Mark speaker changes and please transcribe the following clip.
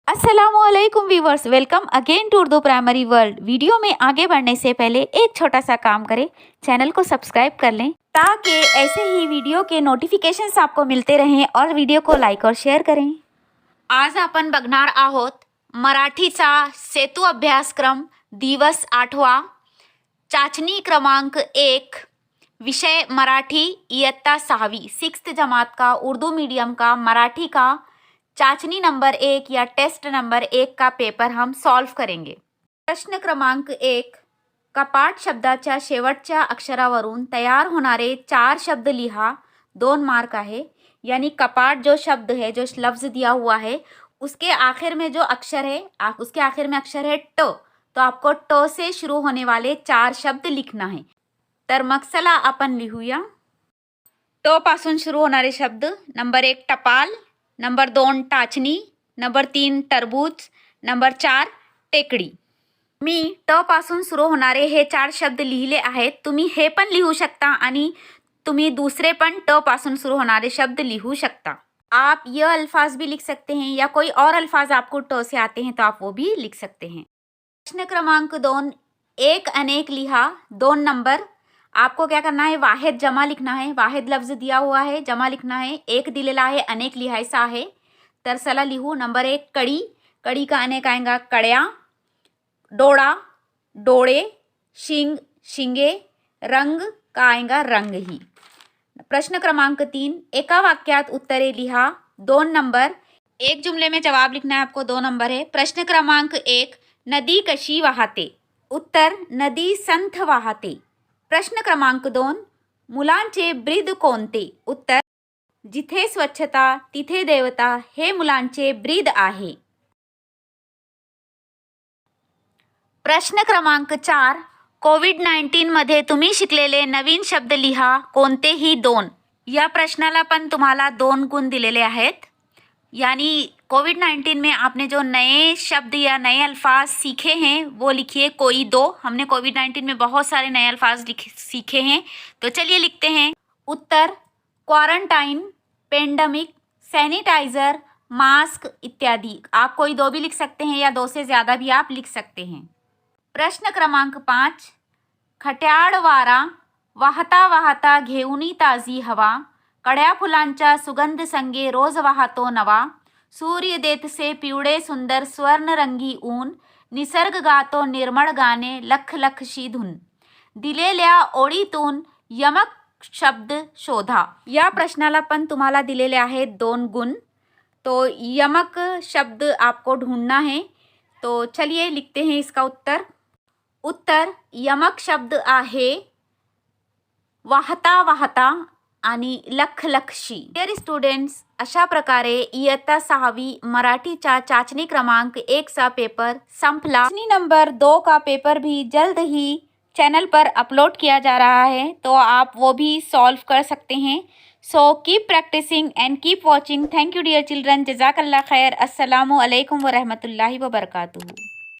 Speaker 1: अस्सलामुअलैकुम viewers, welcome again to Urdu primary world. Video में आगे बढ़ने से पहले एक छोटा सा काम करें, चैनल को सब्सक्राइब कर लें ताकि ऐसे ही वीडियो के नोटिफिकेशंस आपको मिलते रहें और वीडियो को लाईक और शेअर करें। आज आपण बघणार आहोत मराठीचा सेतू अभ्यासक्रम दिवस 8वां, चाचणी क्रमांक 1, विषय मराठी, इयत्ता 6वीं, 6th जमात का उर्दू मीडियम का मराठी का चाचणी नंबर 1 या टेस्ट नंबर 1 का पेपर हम सॉल्व करेंगे। प्रश्न क्रमांक 1, कपाट शब्दाच्या शेवटच्या अक्षरावरून तयार होणारे 4 शब्द लिहा, 2 मार्क आहे। यानी कपाट जो शब्द है, जो लफ्ज़ दिया हुआ है, उसके आखिर में जो अक्षर है, उसके आखिर में अक्षर है ट, तो आपको ट से शुरू होने वाले 4 शब्द लिखना है। तर मग चला आपण लिहूया। ट पासून सुरू होणारे शब्द, नंबर 1 टपाल, नंबर 2 टाचणी, नंबर 3 टरबूज, नंबर 4 टेकडी। मी ट पासून सुरू होणारे हे 4 शब्द लिहिले आहेत। तुम्ही हे पण लिहू शकता आणि तुम्ही दूसरे पण ट पासून शुरू होनारे शब्द लिखू सकता। आप ये अल्फाज भी लिख सकते हैं या कोई और अल्फाज आपको ट से आते हैं तो आप वो भी लिख सकते हैं। प्रश्न क्रमांक 2, एक अनेक लिहा, 2 नंबर। आपको क्या करना है, वाहिद जमा लिखना है। वाहिद लफ्ज़ दिया हुआ है, जमा लिखना है। एक दिलेला आहे, अनेक लिहायचा आहे। तर चला लिहू। नंबर 1 कड़ी, कड़ी का अनेक आएगा कड़्या, डोळा, डोळे, शिंग, शिंगे, रंग का आएगा रंग ही। प्रश्न क्रमांक 3, एका वाक्यात उत्तरे लिहा, 2 नंबर। एक जुमले में जवाब लिखना है आपको, 2 नंबर है। प्रश्न क्रमांक 1, नदी कशी वाहते? उत्तर, नदी संथ वाहते। प्रश्न क्रमांक 2, मुलांचे ब्रीद कोणते? उत्तर, जिथे स्वच्छता तिथे देवता हे मुलांचे ब्रीद आहे। प्रश्न क्रमांक 4, कोविड-19 मध्ये तुम्ही शिकलेले नवीन शब्द लिहा, कोणतेही 2। या प्रश्नाला पण तुम्हाला 2 गुण दिलेले आहेत। यानी कोविड-19 में आपने जो नए शब्द या नए अल्फाज सीखे हैं वो लिखिए कोई 2। हमने कोविड-19 में बहुत सारे नए अल्फाज सीखे हैं, तो चलिए लिखते हैं। उत्तर, क्वारंटाइन, पेंडेमिक, सैनिटाइज़र, मास्क इत्यादि। आप कोई 2 भी लिख सकते हैं या 2 से ज़्यादा भी आप लिख सकते हैं। प्रश्न क्रमांक 5, खट्याळ वारा, वाहता वाहता घेऊनी ताजी हवा, कड्या फुलांच्या सुगंध संगे रोज वाहतो नवा, सूर्य देतसे पिवळे सुंदर स्वर्णरंगी ऊन, निसर्ग गातो निर्मळ गाणे लख लखशी धून। दिलेल्या ओळीतून यमक शब्द शोधा। या प्रश्नाला पण तुम्हाला दिलेले आहेत 2 गुण। तो यमक शब्द आपको ढूंढना है, तो चलिए लिखते हैं इसका उत्तर। उत्तर, यमक शब्द आहे वाहता वाहता आणि लख लखशी। डिअर स्टुडंट्स, अशा प्रकारे इयत्ता 6वी मराठीचा चाचणी क्रमांक 1 चा पेपर संपला। चाचणी नंबर 2 का पेपर भी जल्द ही चैनल पर अपलोड किया जा रहा है, तो आप वो भी सॉल्व कर सकते हैं। So keep practising and keep watching. Thank you dear children, जज़ाकल्लाह खैर। अस्सलामु अलैकुम व रहमतुल्लाहि व बरकातुहू।